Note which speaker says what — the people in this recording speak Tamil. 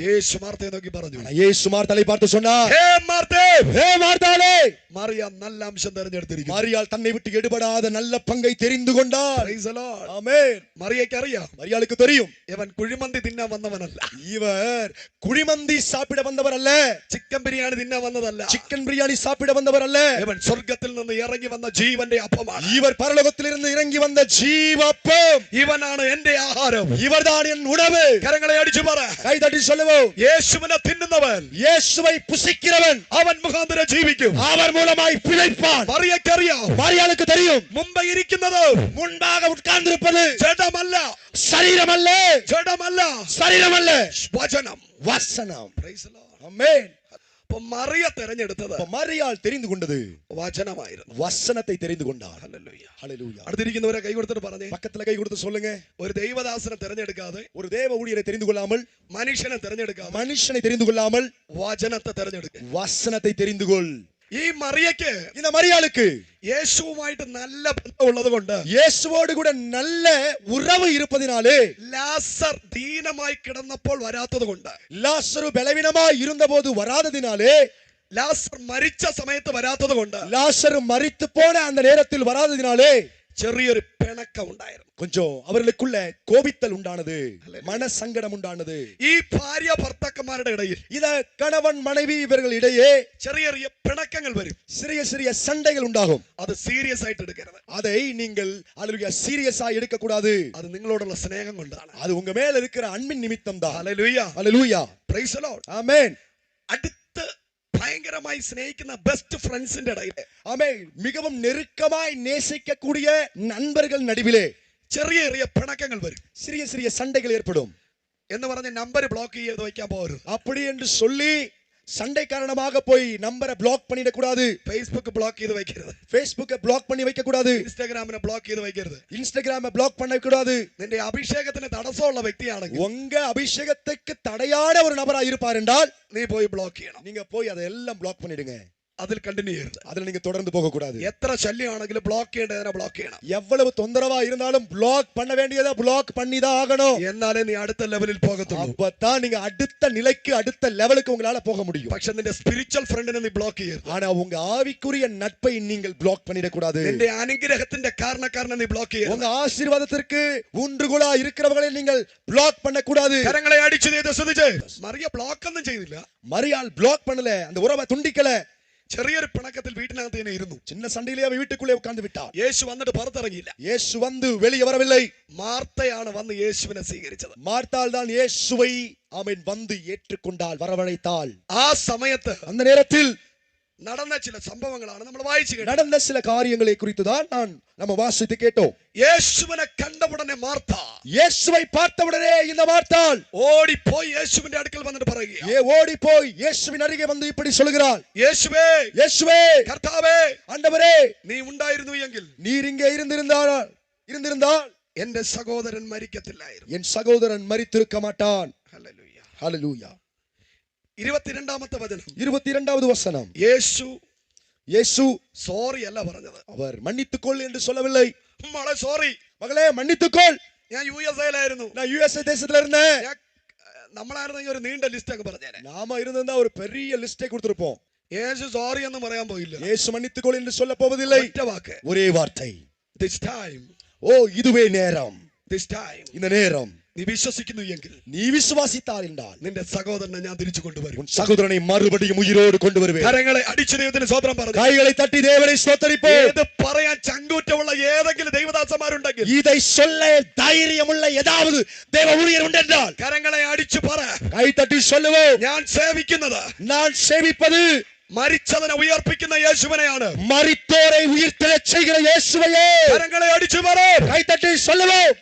Speaker 1: യേശു മാർത്തയെ നോക്കി പറഞ്ഞു.
Speaker 2: യേശു മാർത്താളை பார்த்து சொன்னார்,
Speaker 1: ഹേ മാർത്തേ,
Speaker 2: ஹே மார்த்தாளே,
Speaker 1: മറിയാം നല്ല അംശം തിരഞ്ഞെടുത്തിരിക്കുന്നു.
Speaker 2: மரியாள் தன்னை விட்டு எடுபடாத நல்ல பங்கை தெரிந்து கொண்டார்.
Speaker 1: Praise the Lord.
Speaker 2: ஆமென்.
Speaker 1: മറിയയ്ക്ക് അറിയാം,
Speaker 2: மரியாளுக்கு தெரியும்,
Speaker 1: ഇവൻ കുഴിമന്തി തിന്നാൻ വന്നവനല്ല,
Speaker 2: இவர் குழிமந்தி சாப்பிட வந்தவர் அல்ல,
Speaker 1: ചിക്കൻ ബിരിയാണി തിന്നാൻ വന്നതല്ല,
Speaker 2: சிக்கன் பிரியாணி சாப்பிட வந்தவர் அல்ல,
Speaker 1: ഇവൻ സ്വർഗ്ഗത്തിൽ നിന്ന് ഇറങ്ങി വന്ന ജീവന്റെ അപ്പമാണ്.
Speaker 2: இவர் பரலோகத்திலிருந்து இறங்கி வந்த ஜீவப்பம்.
Speaker 1: ഇവനാണ് എന്റെ ആഹാരം,
Speaker 2: இவர்தான் என் உணவு.
Speaker 1: കരങ്ങളെ അടിച്ചു പറ,
Speaker 2: கை தட்டி சொல்லுவோம்,
Speaker 1: യേശുവിനെ തിന്നുന്നവൻ
Speaker 2: இயேசுவை புசிக்கிறவன்
Speaker 1: അവൻ മുഖാന്തരം ജീവിക്കും.
Speaker 2: அவர் மூலமாய் பிழைப்பான்.
Speaker 1: മറിയയ്ക്ക് അറിയാം,
Speaker 2: மரியாளுக்கு தெரியும்,
Speaker 1: മുമ്പ് ഇരിക്കുന്നത്
Speaker 2: முன்பாக உட்கார்ந்திருப்பது
Speaker 1: ജഡമല്ല,
Speaker 2: சரீரம் அல்ல,
Speaker 1: ജഡമല്ല,
Speaker 2: சரீரம் அல்ல,
Speaker 1: വചനം.
Speaker 2: வசனம்.
Speaker 1: Praise the Lord.
Speaker 2: ஆமென்.
Speaker 1: അപ്പൊ മറിയ തെരഞ്ഞെടുത്തത്
Speaker 2: மரியாள் தெரிந்து கொண்டது
Speaker 1: വചനമായിരുന്നു.
Speaker 2: வசனத்தை தெரிந்து கொண்டார்.
Speaker 1: ഹല്ലേലൂയ.
Speaker 2: ஹல்லேலூயா.
Speaker 1: അടുത്തിരിക്കുന്നവരെ കൈ കൊടുത്തിട്ട് പറഞ്ഞേ,
Speaker 2: பக்கத்துல கை கொடுத்து சொல்லுங்க,
Speaker 1: ഒരു ദൈവദാസനെ തെരഞ്ഞെടുക്കാതെ,
Speaker 2: ஒரு தேவ ஊழியரை தெரிந்து கொள்ளாமல்,
Speaker 1: മനുഷ്യനെ തെരഞ്ഞെടുക്കാതെ,
Speaker 2: மனுஷனை தெரிந்து கொள்ளாமல்,
Speaker 1: വചനത്തെ തെരഞ്ഞെടുക്ക.
Speaker 2: வசனத்தை தெரிந்து கொள்.
Speaker 1: ഈ മറിയയ്ക്ക്
Speaker 2: இந்த மரியாளுக்கு
Speaker 1: യേശുവുമായിട്ട് നല്ല ബന്ധമുള്ളത് കൊണ്ട്,
Speaker 2: இயேசுவோடு கூட நல்ல உறவு இருப்பதினாலே,
Speaker 1: ലാസർ ദീനമായി കിടന്നപ്പോൾ വരാത്തത് കൊണ്ട്,
Speaker 2: லாசரு பலவீனமாய் இருந்தபோது வராததினாலே,
Speaker 1: ലാസർ മരിച്ച സമയത്ത് വരാത്തത് കൊണ്ട്,
Speaker 2: லாசரு மரித்து போன அந்த நேரத்தில் வராததினாலே
Speaker 1: ചെറിയൊരു പിണക്കം ഉണ്ടായിരുന്നു.
Speaker 2: கொஞ்சம் அவர்களுக்குள்ள கோபித்தல் உண்டானது, மன சங்கடம் உண்டானது.
Speaker 1: ഈ ഭാര്യ ഭർത്താക്കന്മാരുടെ ഇടയിൽ
Speaker 2: இத கணவன் மனைவி இவர்கள் இடையே
Speaker 1: ചെറിയ ചെറിയ പിണക്കങ്ങൾ വരും.
Speaker 2: சிறிய சிறிய சண்டைகள் உண்டாகும்.
Speaker 1: അത് സീരിയസ് ആയിട്ട് എടുക്കരുത്.
Speaker 2: அதை நீங்கள் அல்லேலூயா சீரியஸா எடுக்க கூடாது.
Speaker 1: അത് നിങ്ങളോടുള്ള സ്നേഹം കൊണ്ടാണ്.
Speaker 2: அது உங்க மேல இருக்கிற அன்பின் நிமித்தம் தான்.
Speaker 1: Hallelujah.
Speaker 2: Hallelujah.
Speaker 1: Praise the lord.
Speaker 2: Amen.
Speaker 1: അടുത്ത് ഭയങ്കരമായി സ്നേഹിക്കുന്ന ബെസ്റ്റ് ഫ്രണ്ട്സിന്റെ ഇടയിൽ,
Speaker 2: ஆமென், மிகவும் நெருக்கமாய் நேசிக்கக்கூடிய நண்பர்கள் நடுவிலே
Speaker 1: ചെറിയ ചെറിയ പിണക്കങ്ങൾ വരും.
Speaker 2: சிறிய சிறிய சண்டைகள் ஏற்படும்.
Speaker 1: എന്ന് പറഞ്ഞ് നമ്പർ ബ്ലോക്ക് ചെയ്ത് വയ്ക്കാൻ പോകരുത്.
Speaker 2: அப்படி என்று சொல்லி சண்டை காரணமாக போய் நம்பரை பிளாக் பண்ணிட கூடாது.
Speaker 1: ഫേസ്ബുക്ക് ബ്ലോക്ക് ചെയ്ത് വയ്ക്കരുത്.
Speaker 2: ஃபேஸ்புக்கை பிளாக் பண்ணி வைக்க கூடாது.
Speaker 1: ഇൻസ്റ്റാഗ്രാമിനെ ബ്ലോക്ക് ചെയ്ത് വയ്ക്കരുത്.
Speaker 2: இன்ஸ்டாகிராமை பிளாக் பண்ண கூடாது.
Speaker 1: നിന്റെ അഭിഷേകത്തിന് തടസ്സമുള്ള വ്യക്തിയാണെങ്കിൽ,
Speaker 2: உங்க அபிஷேகத்துக்கு தடையான ஒரு நபரா இருப்பார் என்றால்
Speaker 1: നീ പോയി ബ്ലോക്ക് ചെയ്യണം.
Speaker 2: நீங்க போய் அதெல்லாம் பிளாக் பண்ணிடுங்க.
Speaker 1: അതിൽ കണ്ടിന്യൂ ചെയ്യരുത്.
Speaker 2: அதுல நீங்க தொடர்ந்து போக கூடாது.
Speaker 1: എത്ര ശല്യമാണെങ്കിലും ബ്ലോക്ക് ചെയ്യേണ്ടതിനെ ബ്ലോക്ക് ചെയ്യണം.
Speaker 2: எவ்வளவு தொந்தரவா இருந்தாலும் பிளாக் பண்ண வேண்டியதா பிளாக் பண்ணி தான் ஆகணும்.
Speaker 1: എന്നാലേ നീ അടുത്ത ലെവലിൽ പോകത്തുള്ളൂ.
Speaker 2: அப்பதான் நீங்க அடுத்த நிலைக்கு அடுத்த லெவலுக்கு உங்களால போக முடியும்.
Speaker 1: പക്ഷെ നിന്റെ സ്പിരിച്വൽ ഫ്രണ്ടിനെ നീ ബ്ലോക്ക് ചെയ്യരുത്.
Speaker 2: ஆனா உங்க ஆவிக்குரிய நட்பை நீங்கள் பிளாக் பண்ணிட கூடாது.
Speaker 1: നിന്റെ അനുഗ്രഹത്തിന്റെ കാരണക്കാരനെ നീ ബ്ലോക്ക് ചെയ്യരുത്.
Speaker 2: உங்க ஆசீர்வாதத்திற்கு ஊன்றுகோலா இருக்கிறவர்களை நீங்கள் பிளாக் பண்ண கூடாது.
Speaker 1: കരങ്ങളെ അടിച്ചു ചെയ്ത് ശ്രദ്ധിച്ച്, മറിയ ബ്ലോക്ക് ഒന്നും ചെയ്തില്ല.
Speaker 2: மரியாள் பிளாக் பண்ணல, அந்த உறவை துண்டிக்கல.
Speaker 1: ചെറിയൊരു പിണക്കത്തിൽ വീട്ടിനകത്ത് തന്നെ ഇരുന്നു.
Speaker 2: சின்ன சண்டையிலே அவ வீட்டுக்குள்ளே உட்கார்ந்து விட்டார்.
Speaker 1: യേശു വന്നിട്ട് പുറത്തിറങ്ങിയില്ല.
Speaker 2: இயேசு வந்து வெளியே வரவில்லை.
Speaker 1: മാർത്തയാണ് വന്ന് യേശുവിനെ സ്വീകരിച്ചത്.
Speaker 2: மார்த்தாள் தான் இயேசுவை ஆமென் வந்து ஏற்றுக்கொண்டாள், வரவழைத்தாள்.
Speaker 1: ആ സമയത്ത്
Speaker 2: அந்த நேரத்தில்
Speaker 1: നടന്ന ചില സംഭവങ്ങളാണ് നമ്മൾ വായിച്ചു കേട്ടത്.
Speaker 2: நடந்த சில காரியங்களை குறித்து தான் நம்ம வாசித்து கேட்டோம்.
Speaker 1: യേശുവിനെ കണ്ട ഉടനെ മാർത്ത
Speaker 2: இயேசுவை பார்த்தவுடனே இந்த மார்த்தாள்
Speaker 1: ഓടിപ്പോയി യേശുവിന്റെ അടുക്കൽ വന്നിട്ട് പറയുക,
Speaker 2: ஓடி போய் இயேசுவின் அருகே வந்து இப்படி சொல்கிறாள்,
Speaker 1: യേശുവേ,
Speaker 2: இயேசுவே,
Speaker 1: കർത്താവേ,
Speaker 2: ஆண்டவரே,
Speaker 1: നീ ഉണ്ടായിരുന്നു എങ്കിൽ
Speaker 2: நீர் இங்கே இருந்திருந்தால்
Speaker 1: എന്റെ സഹോദരൻ മരിക്കത്തില്ലായിരുന്നു.
Speaker 2: என் சகோதரன் மரித்திருக்க மாட்டான்.
Speaker 1: ഹല്ലേലൂയ.
Speaker 2: ஹல்லேலூயா.
Speaker 1: 22ാമത്തെ വചനം,
Speaker 2: 22வது வசனம். இயேசு
Speaker 1: സോറി അല്ല പറഞ്ഞത്.
Speaker 2: அவர் மன்னித்துக்கொள் என்று சொல்லவில்லை.
Speaker 1: മോളെ സോറി,
Speaker 2: மகளே மன்னித்துக்கொள்,
Speaker 1: ഞാൻ USA-ലായിരുന്നു,
Speaker 2: நான் USA தேசத்துல இருந்தேன்.
Speaker 1: നമ്മളായിരുന്നെങ്കിൽ ഒരു നീണ്ട ലിസ്റ്റ് ഒക്കെ പറഞ്ഞേനെ.
Speaker 2: நாம இருந்திருந்தா ஒரு பெரிய லிஸ்டை கொடுத்திருப்போம்.
Speaker 1: യേശു സോറി എന്ന് പറയാൻ പോയില്ല.
Speaker 2: இயேசு மன்னித்துக்கொள் என்று சொல்ல போவதில்லை.
Speaker 1: ഒറ്റ വാക്ക്,
Speaker 2: ஒரே வார்த்தை,
Speaker 1: this time,
Speaker 2: ஓ இதுவே நேரம்,
Speaker 1: this time.
Speaker 2: இந்த நேரம்
Speaker 1: നീ വിശ്വസിക്കുന്നു എങ്കിൽ,
Speaker 2: நீ விசுவாசித்தால் என்றால்
Speaker 1: നിന്റെ സഹോദരനെ ഞാൻ തിരിച്ചു കൊണ്ടുവരും.
Speaker 2: உன் சகோதரனை மறுபடியும் உயிரோடு கொண்டு வருவேன்.
Speaker 1: കരങ്ങളെ അടിച്ചു ദൈവത്തിന് സ്തോത്രം പറഞ്ഞു.
Speaker 2: கைகளை தட்டி தேவனை ஸ்தோத்தரிப்போம்.
Speaker 1: ഇത് പറയാൻ ചങ്കൂറ്റമുള്ള ഏതെങ്കിലും ദൈവദാസന്മാരുണ്ടെങ്കിൽ,
Speaker 2: இதை சொல்ல தைரியமுள்ள ஏதாவது தேவ ஊழியர் உண்டென்றால்
Speaker 1: കരങ്ങളെ അടിച്ചു പറ,
Speaker 2: கை தட்டி சொல்லுவோம்,
Speaker 1: ഞാൻ സേവിക്കുന്നത്,
Speaker 2: நான் சேவிப்பது
Speaker 1: മരിച്ചവനെ ഉയർപ്പിക്കുന്ന യേശുവിനെയാണ്.
Speaker 2: மரித்தோரை உயிர்த்தெழச் செய்கிற இயேசுவையே.
Speaker 1: കരങ്ങളെ അടിച്ചു പറ,
Speaker 2: கை தட்டி சொல்லுவோம்.